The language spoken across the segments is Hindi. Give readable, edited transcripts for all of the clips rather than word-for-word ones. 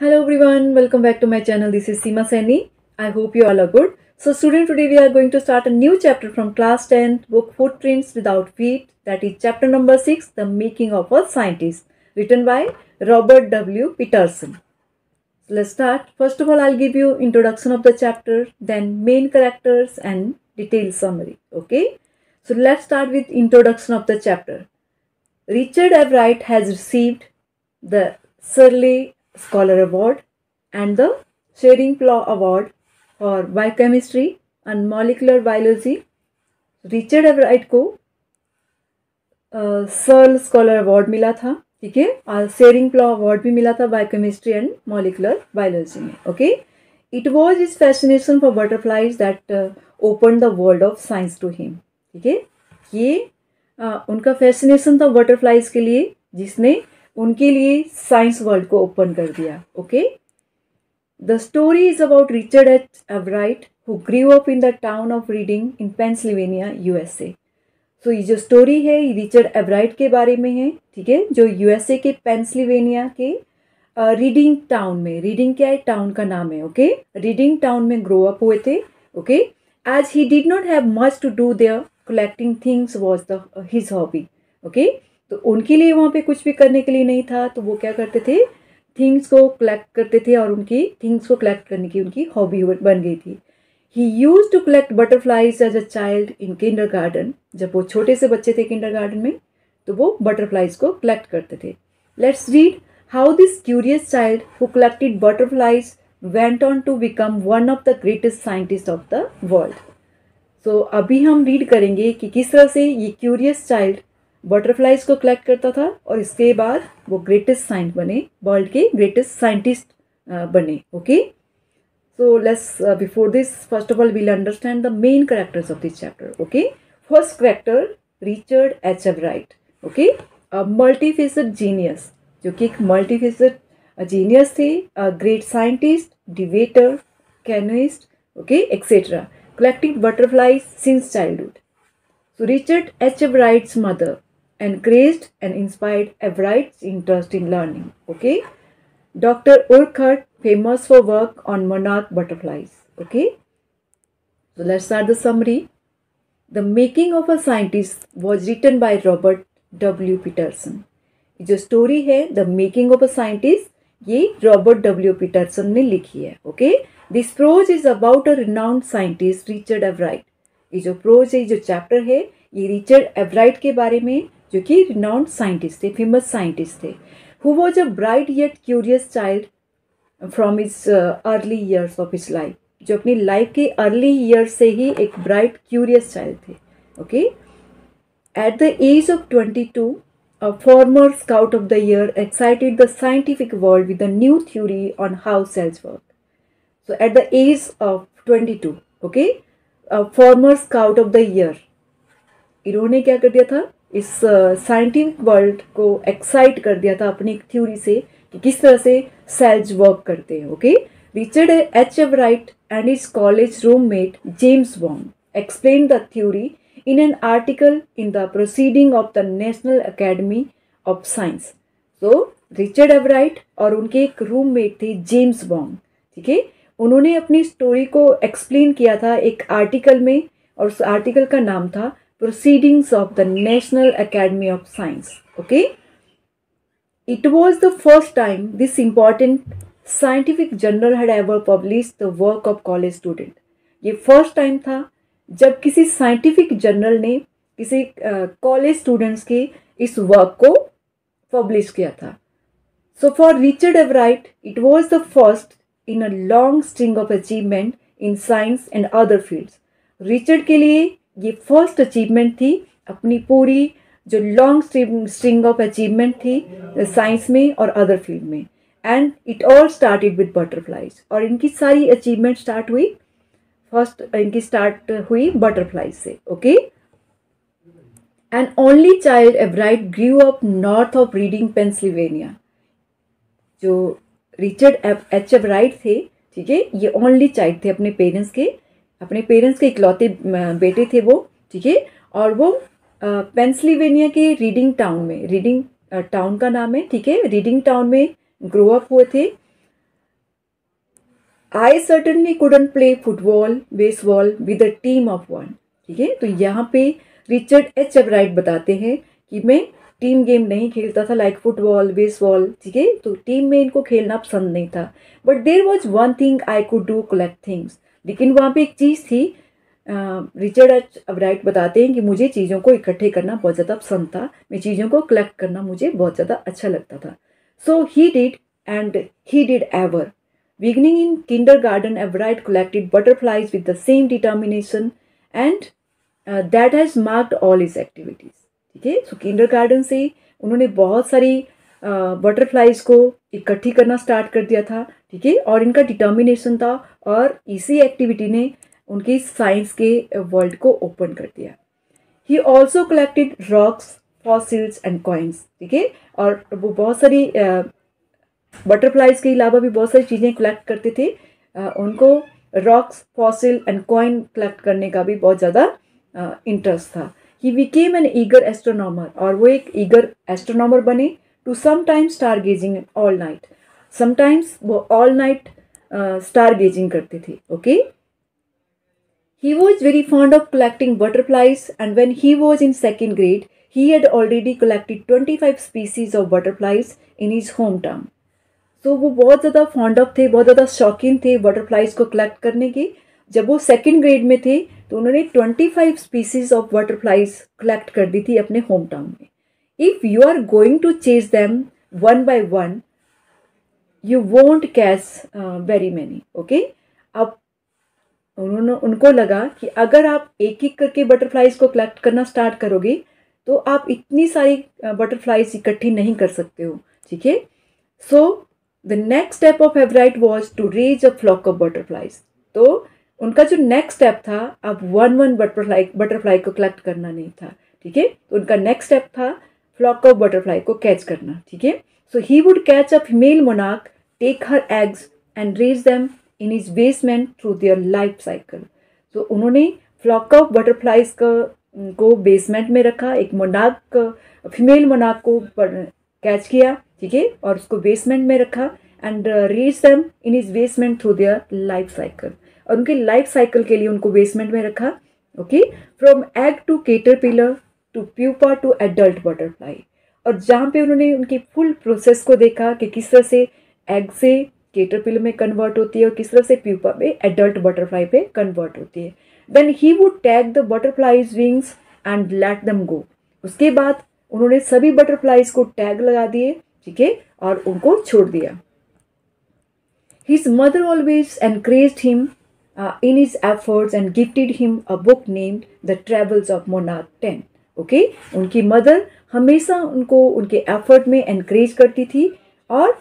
Hello everyone, welcome back to my channel. This is Seema Saini. I hope you all are good. So student, today we are going to start a new chapter from class 10 book Footprints Without Feet. That is chapter number 6, The Making of a Scientist, written by Robert W. Peterson. So let's start. First of all, I'll give you introduction of the chapter, then main characters and detailed summary. Okay. So let's start with introduction of the chapter. Richard Everett has received the Shirley Scholar Award and the Schering-Plough Award for Biochemistry and Molecular Biology. Richard Ebright को सर्ल स्कॉलर अवार्ड मिला था, ठीक है, और शेरिंग प्लॉ अवार्ड भी मिला था बायोकेमिस्ट्री एंड मॉलिकुलर बायोलॉजी में. Okay, it was his fascination for butterflies that open the world of science to him. ठीक है, ये उनका फैसिनेशन था बटरफ्लाइज के लिए, जिसने उनके लिए साइंस वर्ल्ड को ओपन कर दिया. Okay, the story is about Richard H Ebright who grew up in the town of Reading in Pennsylvania USA. So ये जो स्टोरी है ये रिचर्ड एवराइट के बारे में है, ठीक है, जो यूएसए के पेंसिल्वेनिया के रीडिंग टाउन में, रीडिंग क्या है, टाउन का नाम है. ओके, रीडिंग टाउन में ग्रो अप हुए थे. Okay, as he did not have much to do there, collecting things was the his hobby. Okay, तो उनके लिए वहाँ पे कुछ भी करने के लिए नहीं था, तो वो क्या करते थे, थिंग्स को कलेक्ट करते थे, और उनकी थिंग्स को कलेक्ट करने की उनकी हॉबी बन गई थी. He used to collect butterflies as a child in kindergarten. जब वो छोटे से बच्चे थे किंडरगार्टन में, तो वो बटरफ्लाइज को कलेक्ट करते थे. Let's read how this curious child who collected butterflies went on to become one of the greatest scientist of the world. So अभी हम रीड करेंगे कि किस तरह से ये क्यूरियस चाइल्ड बटरफ्लाइज को कलेक्ट करता था और इसके बाद वो ग्रेटेस्ट साइंस बने, वर्ल्ड के ग्रेटेस्ट साइंटिस्ट बने. Okay, so before this, first of all we'll understand the main characters of this chapter. Okay, first character Richard H. Everett. Okay, a multifaceted genius, जो कि एक multifaceted genius थे, a great scientist, debater, chemist, okay, etc. collecting butterflies since childhood. So Richard H. Everett's mother encouraged and inspired Everett's interest in learning. Okay, Dr. Urquhart, famous for work on monarch butterflies. Okay, so let's start the summary. The Making of a Scientist was written by Robert W. Peterson. जो स्टोरी है the making of a scientist, ये रॉबर्ट डब्ल्यू पीटरसन ने लिखी है. Okay, this prose is about a renowned scientist Richard Ebright. ये जो प्रोज है, जो चैप्टर है, ये रिचर्ड एवराइट के बारे में, जो कि रिनाउंड साइंटिस्ट थे, फेमस साइंटिस्ट थे. Who was a bright yet curious child from his early years of his life. जो अपनी लाइफ के अर्ली ईयर्स से ही एक ब्राइट क्यूरियस चाइल्ड थे. Okay, at the age of 22, a former scout of the year excited the scientific world with a new theory on how cells work. So at the age of 22, okay, a former scout of the year, इन्होंने क्या कर दिया था, इस साइंटिफिक वर्ल्ड को एक्साइट कर दिया था अपनी एक थ्योरी से कि किस तरह से सेल्स वर्क करते हैं. Okay, Richard H Ebright and his college roommate James Bond explain the theory in an article in the proceeding of the National Academy of Science. So Richard Ebright और उनके एक रूममेट थे जेम्स बॉन्ड, ठीक है, उन्होंने अपनी स्टोरी को एक्सप्लेन किया था एक आर्टिकल में, और उस आर्टिकल का नाम था Proceedings of the National Academy of Science. Okay, it was the first time this important scientific journal had ever published the work of college student. ये फर्स्ट टाइम था जब किसी साइंटिफिक जर्नल ने किसी कॉलेज स्टूडेंट्स के इस वर्क को पब्लिश किया था. So for Richard Ebright it was the first in a long string of achievement in science and other fields. Richard के लिए ये फर्स्ट अचीवमेंट थी, अपनी पूरी जो लॉन्ग स्ट्रिंग ऑफ अचीवमेंट थी साइंस में और अदर फील्ड में. And it all started with butterflies, और इनकी सारी अचीवमेंट स्टार्ट हुई, फर्स्ट इनकी स्टार्ट हुई बटरफ्लाइज से. Okay, and only child Ebright grew up north of reading Pennsylvania. जो रिचर्ड एच एवराइट थे, ठीक है, ये ओनली चाइल्ड थे अपने पेरेंट्स के इकलौते बेटे थे वो, ठीक है, और वो पेंसिल्वेनिया के रीडिंग टाउन में, रीडिंग टाउन का नाम है, ठीक है, रीडिंग टाउन में ग्रो अप हुए थे. आई certainly couldn't play football baseball with a team of one. ठीक है, तो यहाँ पे रिचर्ड एच एवराइट बताते हैं कि मैं टीम गेम नहीं खेलता था लाइक फुटबॉल बेसबॉल। ठीक है, तो टीम में इनको खेलना पसंद नहीं था। But there was one thing I could do collect things. लेकिन वहाँ पे एक चीज़ थी, रिचर्ड एच एवराइट बताते हैं कि मुझे चीज़ों को इकट्ठे करना बहुत ज़्यादा पसंद था, मैं चीज़ों को कलेक्ट करना मुझे बहुत ज़्यादा अच्छा लगता था। So he did and he did ever. Beginning in kindergarten, Everett collected butterflies with the same determination and that has marked all his activities. ठीक है, सो किंडरगार्टन से उन्होंने बहुत सारी बटरफ्लाइज को इकट्ठी करना स्टार्ट कर दिया था। ठीक है, और इनका डिटर्मिनेशन था और इसी एक्टिविटी ने उनकी साइंस के वर्ल्ड को ओपन कर दिया। He also collected rocks fossils and coins. ठीक है, और वो बहुत सारी बटरफ्लाइज के अलावा भी बहुत सारी चीज़ें कलेक्ट करते थे। उनको rocks fossil and coin collect करने का भी बहुत ज़्यादा इंटरेस्ट था। He became an eager astronomer, और वो एक ईगर एस्ट्रोनॉमर बने। To sometimes star gazing all night, sometimes वो ऑल नाइट स्टार गेजिंग करते थे। Okay, he was very fond of collecting butterflies, and when he was in second grade he had already collected 25 species of butterflies in his hometown. तो वो बहुत ज़्यादा फॉन्ड ऑफ थे, बहुत ज़्यादा शौकीन थे बटरफ्लाइज को कलेक्ट करने की। जब वो सेकेंड ग्रेड में थे तो उन्होंने 25 स्पीसीज ऑफ बटरफ्लाइज कलेक्ट कर दी थी अपने होम टाउन में। If you are going to chase them one by one you won't catch very many. Okay, अब उनको लगा कि अगर आप एक एक करके बटरफ्लाइज को कलेक्ट करना स्टार्ट करोगे तो आप इतनी सारी बटरफ्लाइज इकट्ठी नहीं कर सकते हो। ठीक है, so the next step of Ebright was to raise a flock of butterflies. तो उनका जो नेक्स्ट स्टेप था, अब वन बटरफ्लाई को कलेक्ट करना नहीं था। ठीक है, तो उनका नेक्स्ट स्टेप था फ्लॉक ऑफ बटरफ्लाई को कैच करना। ठीक है, so he would catch a female monarch, take her eggs and raise them in his basement through their life cycle. तो उन्होंने फ्लॉक ऑफ बटरफ्लाइज को बेसमेंट में रखा, एक मोनार्क फीमेल मोनार्क को कैच किया। ठीक है, और उसको बेसमेंट में रखा and raise them in his basement through their life cycle, और उनके लाइफ साइकिल के लिए उनको बेसमेंट में रखा। Okay, from egg to caterpillar to pupa to adult butterfly, और जहाँ पे उन्होंने उनकी फुल प्रोसेस को देखा कि किस तरह से एग से केटरपिलर में कन्वर्ट होती है और किस तरह से प्यूपा में एडल्ट बटरफ्लाई पे कन्वर्ट होती है। Then he would tag the butterflies wings and let them go. उसके बाद उन्होंने सभी बटरफ्लाइज को टैग लगा दिए। ठीक है, और उनको छोड़ दिया। His mother always encouraged him in his efforts and gifted him a book named the travels of monarch 10। Okay, उनकी मदर हमेशा उनको उनके एफर्ट में एनकरेज करती थी, और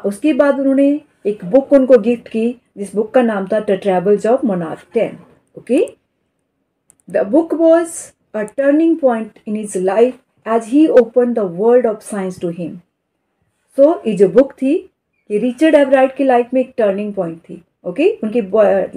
उसके बाद उन्होंने एक बुक उनको गिफ्ट की जिस बुक का नाम था the travels of monarch 10। Okay, the book was a turning point in his life as he open the world of science to him. So ये जो बुक थी ये रिचर्ड एवराइट की लाइफ में एक टर्निंग पॉइंट थी। ओके, उनकी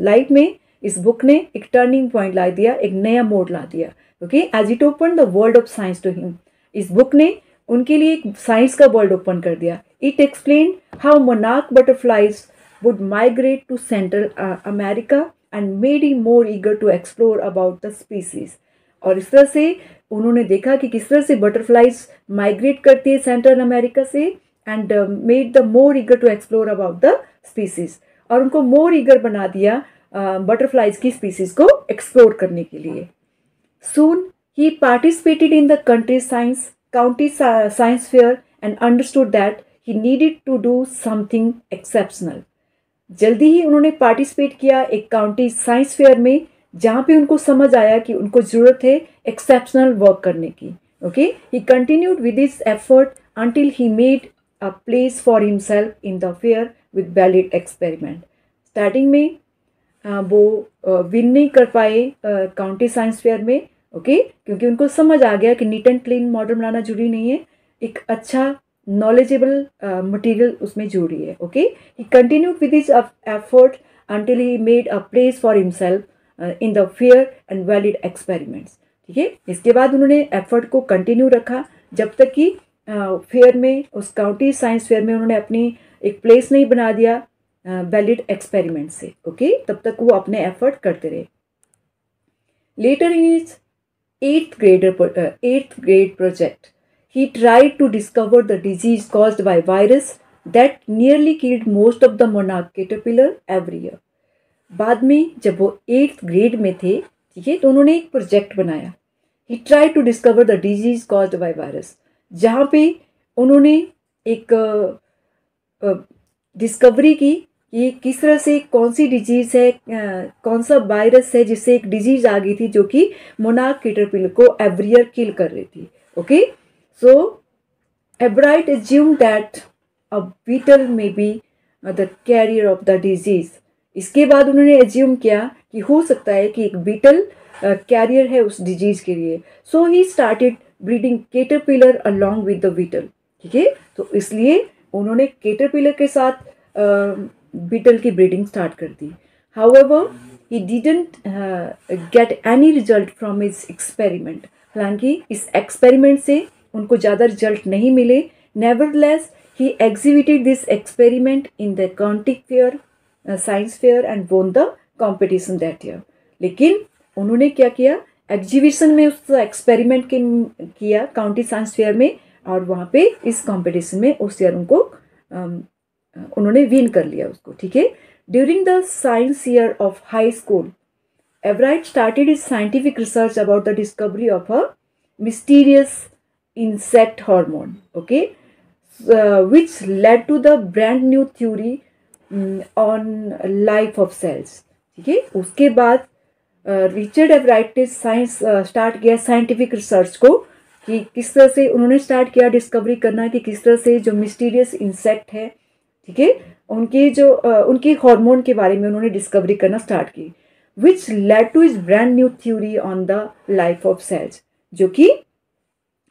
लाइफ में इस बुक ने एक टर्निंग पॉइंट ला दिया, एक नया मोड़ ला दिया। Okay, as it open the world of science to him, इस बुक ने उनके लिए एक साइंस का वर्ल्ड ओपन कर दिया। It explain how monarch butterflies would migrate to central America and made him more eager to explore about the species. और इस तरह से उन्होंने देखा कि किस तरह से बटरफ्लाइज माइग्रेट करती है सेंट्रल अमेरिका से, and made the more eager to explore about the species, और उनको मोर ईगर बना दिया बटरफ्लाइज की स्पीसीज को एक्सप्लोर करने के लिए। Soon he participated in the county science fair and understood that he needed to do something exceptional. जल्दी ही उन्होंने पार्टिसिपेट किया एक काउंटी साइंस फेयर में, जहाँ पे उनको समझ आया कि उनको ज़रूरत है एक्सेप्शनल वर्क करने की। Okay, he continued with this effort until he made a place for himself in the fair with valid experiment. Starting में वो विन नहीं कर पाए काउंटी साइंस फेयर में। ओके, क्योंकि उनको समझ आ गया कि नीट एंड क्लीन मॉडल बनाना जरूरी नहीं है, एक अच्छा नॉलेजेबल मटेरियल उसमें जरूरी है। Okay, he continued with this effort until he made a place for himself in the fair and valid experiments. ठीक है, इसके बाद उन्होंने एफर्ट को कंटिन्यू रखा जब तक कि फेयर में, उस काउंटी साइंस फेयर में उन्होंने अपनी एक प्लेस नहीं बना दिया वैलिड एक्सपेरिमेंट से। ओके, तब तक वो अपने एफर्ट करते रहे। Later in his eighth grade project, he tried to discover the disease caused by virus that nearly killed most of the monarch caterpillar every year. बाद में जब वो 8th grade में थे, ठीक है, तो उन्होंने एक प्रोजेक्ट बनाया। He tried to discover the disease caused by virus, जहाँ पे उन्होंने एक डिस्कवरी की कि किस तरह से कौन सी डिजीज़ है, कौन सा वायरस है जिससे एक डिजीज़ आ गई थी जो कि मोनार्क कैटरपिलर को एवरी ईयर किल कर रही थी। Okay, so Ebright assumed that a beetle may be the carrier of the disease. इसके बाद उन्होंने एज्यूम किया कि हो सकता है कि एक बीटल कैरियर है उस डिजीज़ के लिए। So he started breeding caterpillar along with the beetle. ठीक है, तो इसलिए उन्होंने कैटरपिलर के साथ बीटल की ब्रीडिंग स्टार्ट कर दी। However he didn't get any result from his experiment. हालांकि इस एक्सपेरिमेंट से उनको ज़्यादा रिजल्ट नहीं मिले। Nevertheless he exhibited this experiment in the county fair, science fair and won the competition that year. लेकिन उन्होंने क्या किया, एग्जीबिशन में उस एक्सपेरिमेंट किया काउंटी साइंस फेयर में, और वहाँ पे इस कंपटीशन में उस ईयर उनको उन्होंने विन कर लिया उसको। ठीक है, during the science year of high school, Ebright started his scientific research about the discovery of a mysterious insect hormone, okay, which led to the brand new theory on life of cells. ठीक है, उसके बाद रिचर्ड एवराइट ने साइंस स्टार्ट किया साइंटिफिक रिसर्च को, कि किस तरह से उन्होंने स्टार्ट किया डिस्कवरी करना कि किस तरह से जो मिस्टीरियस इंसेक्ट है, ठीक है, उनकी जो उनकी हार्मोन के बारे में उन्होंने डिस्कवरी करना स्टार्ट की, which led to his brand new theory on the life of cells, जो कि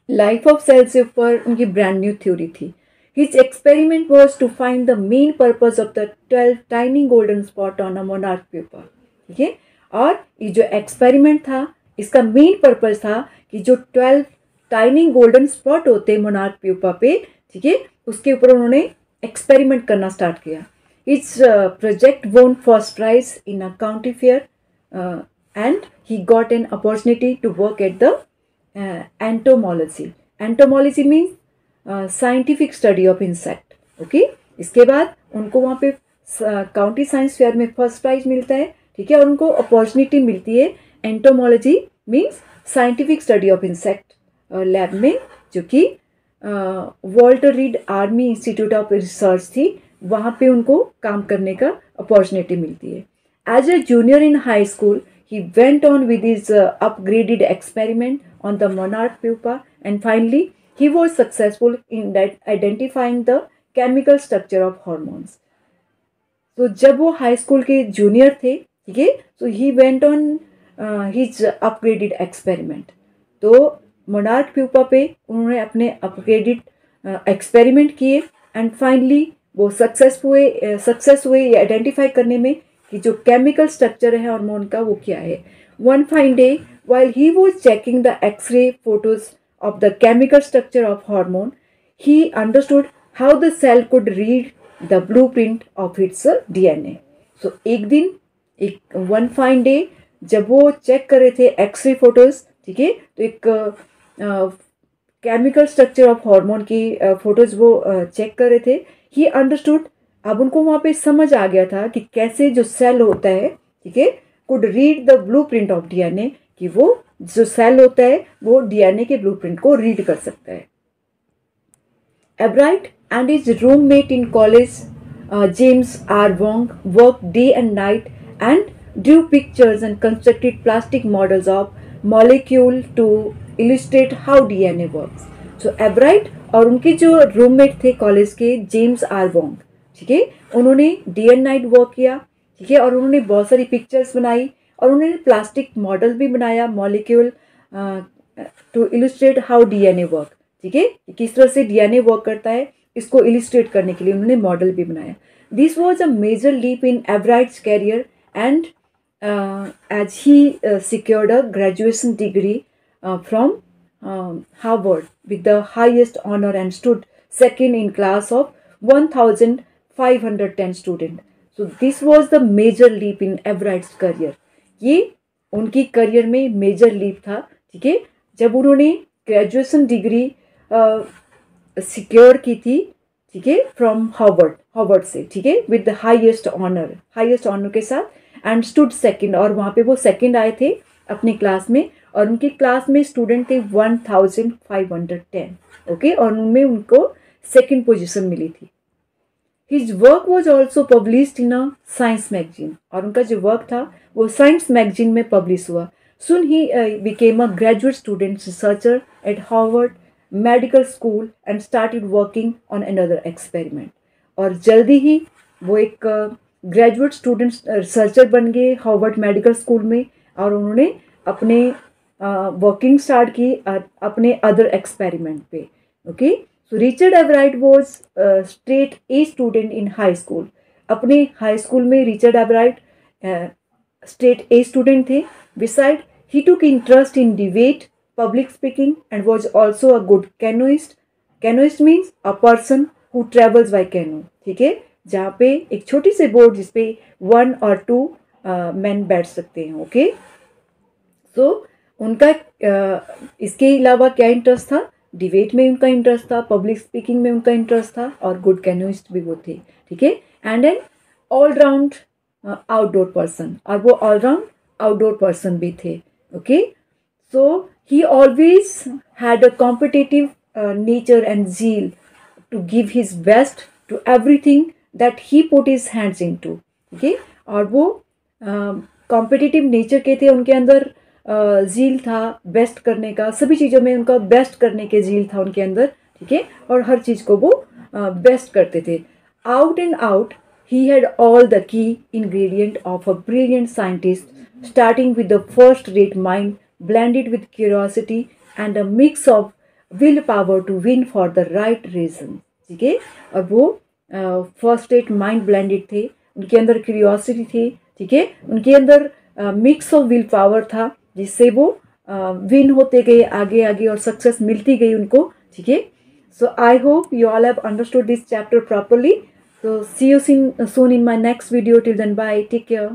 लाइफ ऑफ सेल्स के ऊपर उनकी ब्रांड न्यू थ्योरी थी। His experiment was to find the main purpose of the 12 tiny golden spot on a monarch pupa. ठीक है, और ये जो एक्सपेरिमेंट था इसका मेन पर्पज था कि जो 12 टाइनी गोल्डन स्पॉट होते हैं मोनार्क प्यूपा पे, ठीक है, उसके ऊपर उन्होंने एक्सपेरिमेंट करना स्टार्ट किया। Its project won first prize in a county fair and he got an opportunity to work at the entomology. Entomology means scientific study of insect. Okay, इसके बाद उनको वहाँ पे काउंटी साइंस फेयर में फर्स्ट प्राइज मिलता है। ठीक है, और उनको अपॉर्चुनिटी मिलती है entomology means scientific study of insect lab में, जो कि Walter Reed Army Institute of Research थी, वहाँ पे उनको काम करने का अपॉर्चुनिटी मिलती है। As a junior in high school he went on with his upgraded experiment on the monarch pupa, and finally he was successful in identifying the chemical structure of hormones. So जब वो हाई स्कूल के जूनियर थे, ठीक है, so he went on his upgraded experiment. तो मोनार्क प्यूपा पे उन्होंने अपने अपग्रेडेड एक्सपेरिमेंट किए, एंड फाइनली वो सक्सेस हुए आइडेंटिफाई करने में कि जो केमिकल स्ट्रक्चर है हार्मोन का वो क्या है। One fine day while he was checking the X-ray photos of the chemical structure of hormone, he understood how the cell could read the blueprint of its DNA. So एक दिन, एक वन फाइन डे, जब वो चेक कर रहे थे एक्सरे फोटोज, ठीक है, तो एक केमिकल स्ट्रक्चर ऑफ हार्मोन की फोटोज वो चेक कर रहे थे। ही अंडरस्टूड, अब उनको वहाँ पे समझ आ गया था कि कैसे जो सेल होता है, ठीक है, could read the blueprint of DNA, कि वो जो सेल होता है वो डीएनए के ब्लूप्रिंट को रीड कर सकता है। Ebright and his roommate in college James R Wong work day and night and drew pictures and constructed plastic models of molecule to illustrate how DNA works. So Ebright और उनके जो रूममेट थे कॉलेज के, जेम्स आर वोंग, ठीक है, उन्होंने डे एंड नाइट वर्क किया, ठीक है, और उन्होंने बहुत सारी पिक्चर्स बनाई, और उन्होंने प्लास्टिक मॉडल भी बनाया molecule to illustrate how DNA work. ठीक है, किस तरह से डीएनए वर्क करता है इसको इलिस्ट्रेट करने के लिए उन्होंने मॉडल भी बनाया। This was a major leap in Ebright's career, and as he secured a graduation degree from Harvard with the highest honor and stood second in class of 1510 student. So this was the major leap in Ebright's career. ये उनकी करियर में मेजर लीप था, ठीक है, जब उन्होंने ग्रेजुएशन डिग्री सिक्योर की थी, ठीक है, फ्रॉम हार्वर्ड से, ठीक है, विद द हाईएस्ट ऑनर के साथ, एंड स्टूड सेकंड, और वहाँ पे वो सेकंड आए थे अपने क्लास में, और उनकी क्लास में स्टूडेंट थे 1510, ओके, और उनमें उनको सेकंड पोजीशन मिली थी। His work was also published in a science magazine, और उनका जो वर्क था वो साइंस मैगजीन में पब्लिश हुआ। Soon he became a graduate student researcher at Harvard Medical School and started working on another experiment, और जल्दी ही वो एक ग्रेजुएट स्टूडेंट रिसर्चर बन गए हार्वर्ड मेडिकल स्कूल में, और उन्होंने अपने वर्किंग स्टार्ट की अपने अदर एक्सपेरिमेंट पे, okay. So Richard Ebright was straight A student in high school. अपने हाई स्कूल में Richard Ebright straight A student थे। Beside he took interest in debate, public speaking, and was also a good canoeist. Canoeist means a person who travels by canoe, ठीक है, जहाँ पे एक छोटी सी बोट जिसपे 1 or 2 मैन बैठ सकते हैं, ओके। सो उनका इसके अलावा क्या इंटरेस्ट था? डिबेट में उनका इंटरेस्ट था, पब्लिक स्पीकिंग में उनका इंटरेस्ट था, और गुड कैनोइस्ट भी वो थे, ठीक है, and an all round outdoor person, और वो ऑलराउंड आउटडोर पर्सन भी थे, okay. So he always had a competitive nature and zeal to give his best to everything that he put his hands into, okay, और वो कॉम्पिटिटिव नेचर के थे, उनके अंदर जील था बेस्ट करने का, सभी चीज़ों में उनका बेस्ट करने के जील था उनके अंदर, ठीक है, और हर चीज़ को वो बेस्ट करते थे। Out and out he had all the key ingredient of a brilliant scientist, starting with the first rate mind blended with curiosity and a mix of willpower to win for the right reason, ठीक है, और वो फर्स्ट रेट माइंड ब्लेंडेड थे, उनके अंदर क्यूरियोसिटी थी, ठीक है, उनके अंदर मिक्स ऑफ विल पावर था, जिससे वो विन होते गए आगे आगे, और सक्सेस मिलती गई उनको, ठीक है। So I hope you all have understood this chapter properly. So see you soon in my next video. Till then, bye. Take care.